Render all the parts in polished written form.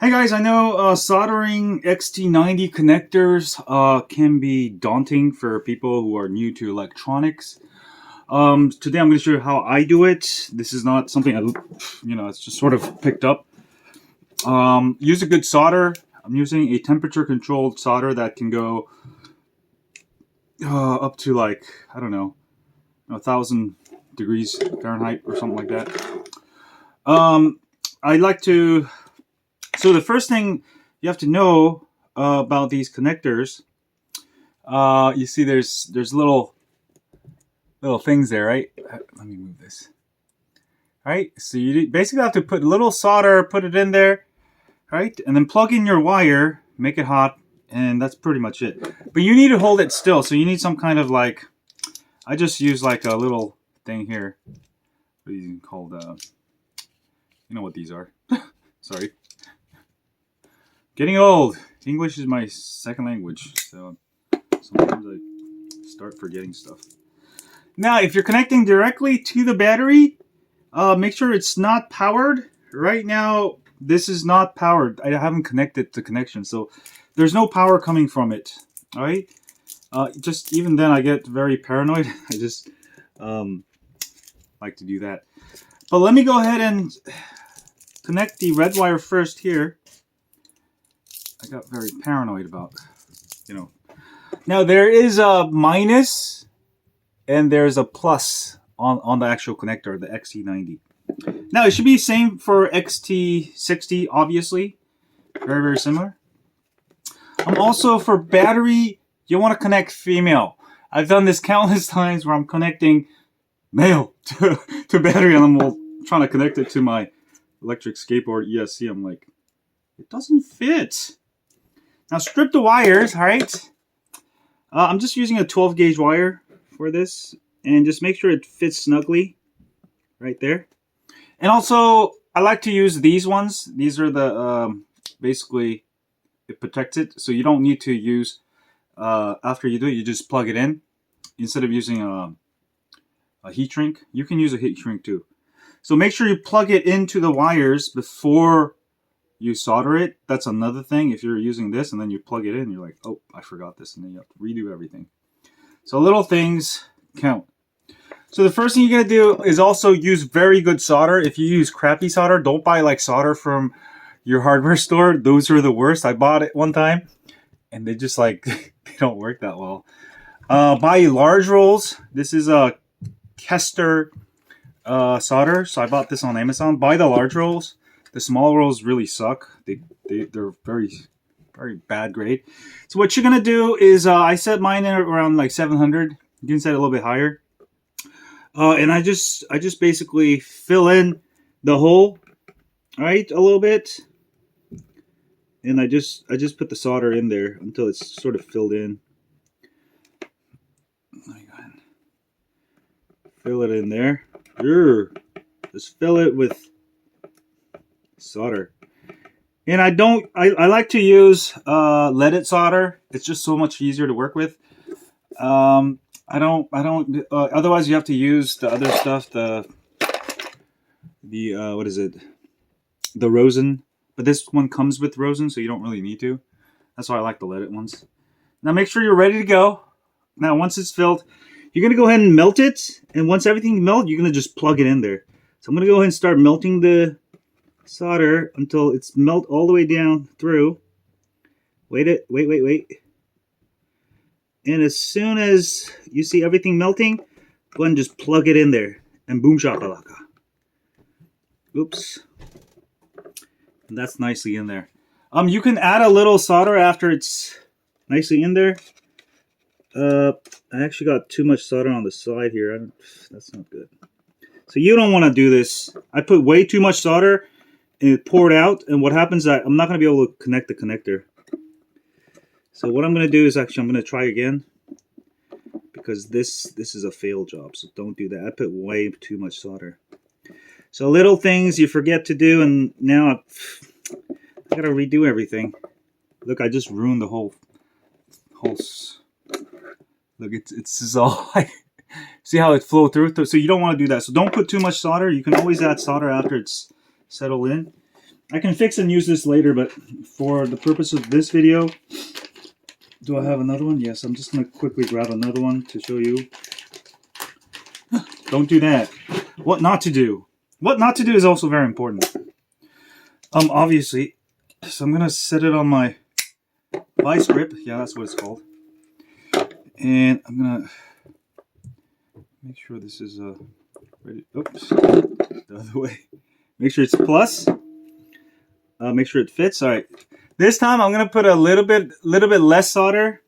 Hi guys, I know soldering XT90 connectors can be daunting for people who are new to electronics. Today I'm going to show you how I do it. This is not something it's just sort of picked up. Use a good solder. I'm using a temperature controlled solder that can go up to like, I don't know, 1,000 degrees Fahrenheit or something like that. I like to... So the first thing you have to know about these connectors, you see there's little things there, right? Let me move this. All right, so you basically have to put a little solder, put it in there, right? And then plug in your wire, make it hot, and that's pretty much it. But you need to hold it still, so you need some kind of like, I just use like a little thing here. What are these called? You know what these are. Sorry. Getting old. English is my second language, so sometimes I start forgetting stuff. Now, if you're connecting directly to the battery, make sure it's not powered. Right now, this is not powered. I haven't connected the connection, so there's no power coming from it. All right. Just even then, I get very paranoid. I just like to do that. But let me go ahead and connect the red wire first here. I got very paranoid about, Now there is a minus and there's a plus on the actual connector, the XT90. Now it should be the same for XT60, obviously. Very, very similar. Also for battery, you want to connect female. I've done this countless times where I'm connecting male to battery, and I'm trying to connect it to my electric skateboard ESC. I'm like, it doesn't fit. Now strip the wires, all right? I'm just using a 12 gauge wire for this, and just make sure it fits snugly right there. And also, I like to use these ones. These are the, basically, it protects it, so you don't need to use, after you do it, you just plug it in. Instead of using a heat shrink, you can use a heat shrink too. So make sure you plug it into the wires before you solder it. That's another thing. If you're using this and then you plug it in, you're like, oh, I forgot this, and then you have to redo everything. So little things count. So the first thing you're gonna do is also use very good solder. If you use crappy solder, don't buy like solder from your hardware store. Those are the worst. I bought it one time and they just like, they don't work that well. Buy large rolls. This is a Kester solder, so I bought this on Amazon. Buy the large rolls. The small rolls really suck. They're very, very bad grade. So what you're gonna do is I set mine in around like 700. You can set it a little bit higher. And I just basically fill in the hole, right, a little bit. And I just put the solder in there until it's sort of filled in. Fill it in there. Just fill it with solder. And I like to use leaded solder. It's just so much easier to work with. Otherwise you have to use the other stuff, the what is it? The rosin. But this one comes with rosin, so you don't really need to. That's why I like the leaded ones. Now make sure you're ready to go. Now once it's filled, you're going to go ahead and melt it. And once everything melts, you're going to just plug it in there. So I'm going to go ahead and start melting the solder until it's melt all the way down through. Wait. And as soon as you see everything melting, go ahead and just plug it in there. And boom shakalaka. Oops. And that's nicely in there. You can add a little solder after it's nicely in there. I actually got too much solder on the side here. That's not good. So you don't want to do this. I put way too much solder and it poured out. And what happens is that I'm not going to be able to connect the connector. So what I'm going to do is actually I'm going to try again. Because this is a fail job. So don't do that. I put way too much solder. So little things you forget to do. And now I got to redo everything. Look, I just ruined the whole... Look, it's all see how it flowed through. So you don't want to do that. So don't put too much solder. You can always add solder after it's settled in. I can fix and use this later, but for the purpose of this video, do I have another one? Yes, I'm just going to quickly grab another one to show you. Don't do that. What not to do. What not to do is also very important. Obviously, so I'm going to set it on my vice grip. Yeah, that's what it's called. And I'm going to make sure this is ready. Oops, the other way. Make sure it's plus. Make sure it fits. All right. This time I'm gonna put a little bit less solder.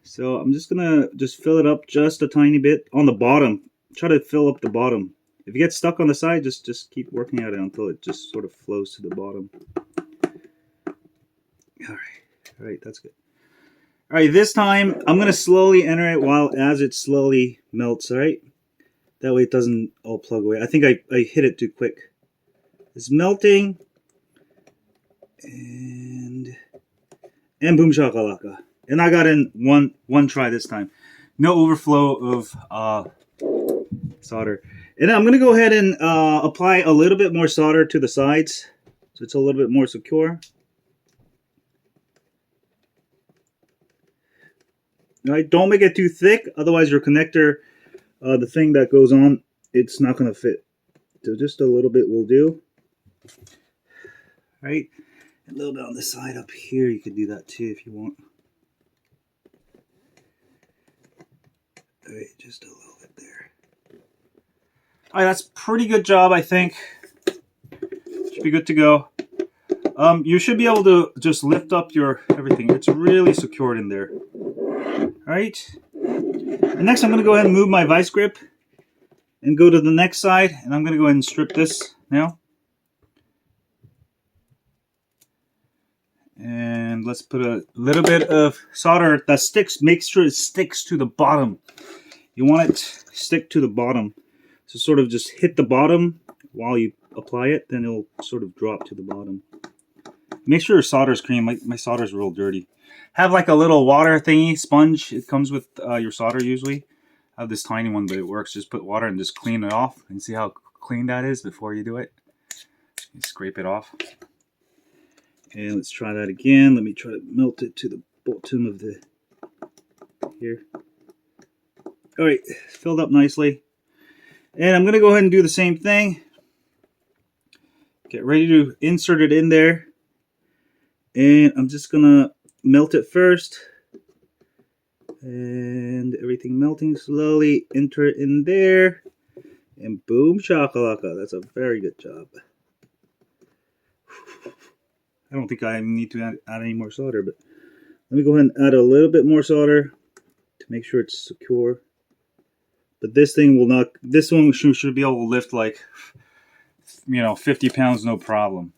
So I'm just gonna fill it up just a tiny bit on the bottom. Try to fill up the bottom. If you get stuck on the side, just keep working at it until it just sort of flows to the bottom. All right, that's good. All right, this time I'm gonna slowly enter it as it slowly melts. All right, that way it doesn't all plug away. I think I hit it too quick. It's melting, and boom shakalaka. And I got in one try this time. No overflow of solder. And I'm gonna go ahead and apply a little bit more solder to the sides, so it's a little bit more secure. All right, don't make it too thick, otherwise your connector, the thing that goes on, it's not gonna fit. So just a little bit will do. Right, a little bit on the side up here. You could do that too if you want. All right, just a little bit there. All right, that's pretty good job, I think. Should be good to go. You should be able to just lift up your everything. It's really secured in there. All right. And next, I'm going to go ahead and move my vice grip and go to the next side, and I'm going to go ahead and strip this now. And let's put a little bit of solder that sticks. Make sure it sticks to the bottom. You want it to stick to the bottom. So sort of just hit the bottom while you apply it, then it'll sort of drop to the bottom. Make sure your solder's clean. My solder's real dirty. Have like a little water thingy, sponge. It comes with your solder usually. I have this tiny one, but it works. Just put water and just clean it off. And see how clean that is before you do it. You scrape it off. And let's try that again. Let me try to melt it to the bottom of the here. All right, filled up nicely. And I'm going to go ahead and do the same thing. Get ready to insert it in there. And I'm just going to melt it first. And everything melting slowly. Enter it in there. And boom shakalaka. That's a very good job. I don't think I need to add any more solder, but let me go ahead and add a little bit more solder to make sure it's secure. But this thing will not, this one should be able to lift like, 50 pounds, no problem.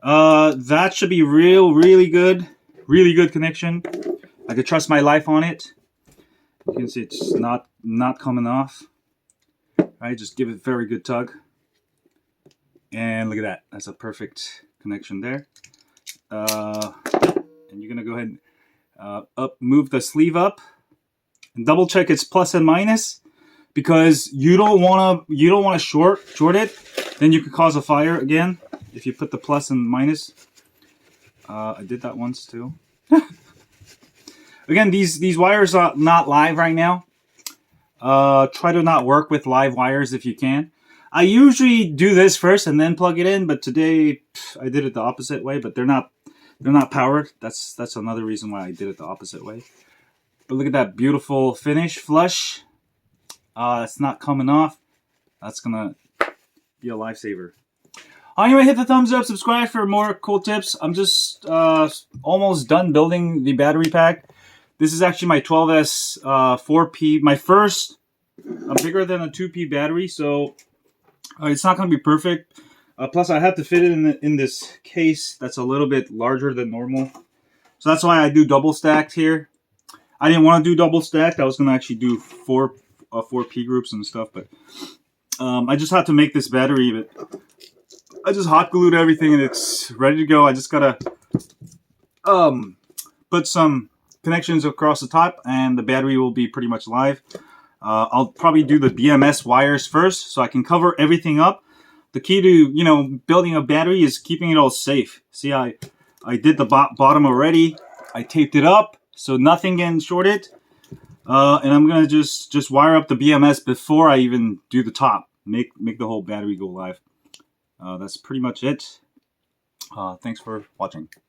That should be really good connection. I could trust my life on it. You can see it's not coming off. All right, just give it a very good tug. And look at that, that's a perfect connection there. And you're gonna go ahead and move the sleeve up and double check its plus and minus, because you don't want to short it. Then you could cause a fire again if you put the plus and minus. I did that once too. Again, these wires are not live right now. Try to not work with live wires if you can. I usually do this first and then plug it in, but today I did it the opposite way. But they're not powered. That's another reason why I did it the opposite way. But look at that beautiful finish, flush. It's not coming off. That's gonna be a lifesaver. Anyway, hit the thumbs up, subscribe for more cool tips. I'm just almost done building the battery pack. This is actually my 12S 4P, my first bigger than a 2P battery, so it's not going to be perfect. Plus, I have to fit it in this case that's a little bit larger than normal. So that's why I do double stacked here. I didn't want to do double stacked. I was going to actually do 4P groups and stuff, but I just had to make this battery. But I just hot glued everything and it's ready to go. I just got to put some connections across the top and the battery will be pretty much live. I'll probably do the BMS wires first so I can cover everything up. The key to, you know, building a battery is keeping it all safe. See, I did the bottom already. I taped it up so nothing getting shorted. And I'm gonna just wire up the BMS before I even do the top. Make the whole battery go live. That's pretty much it. Thanks for watching.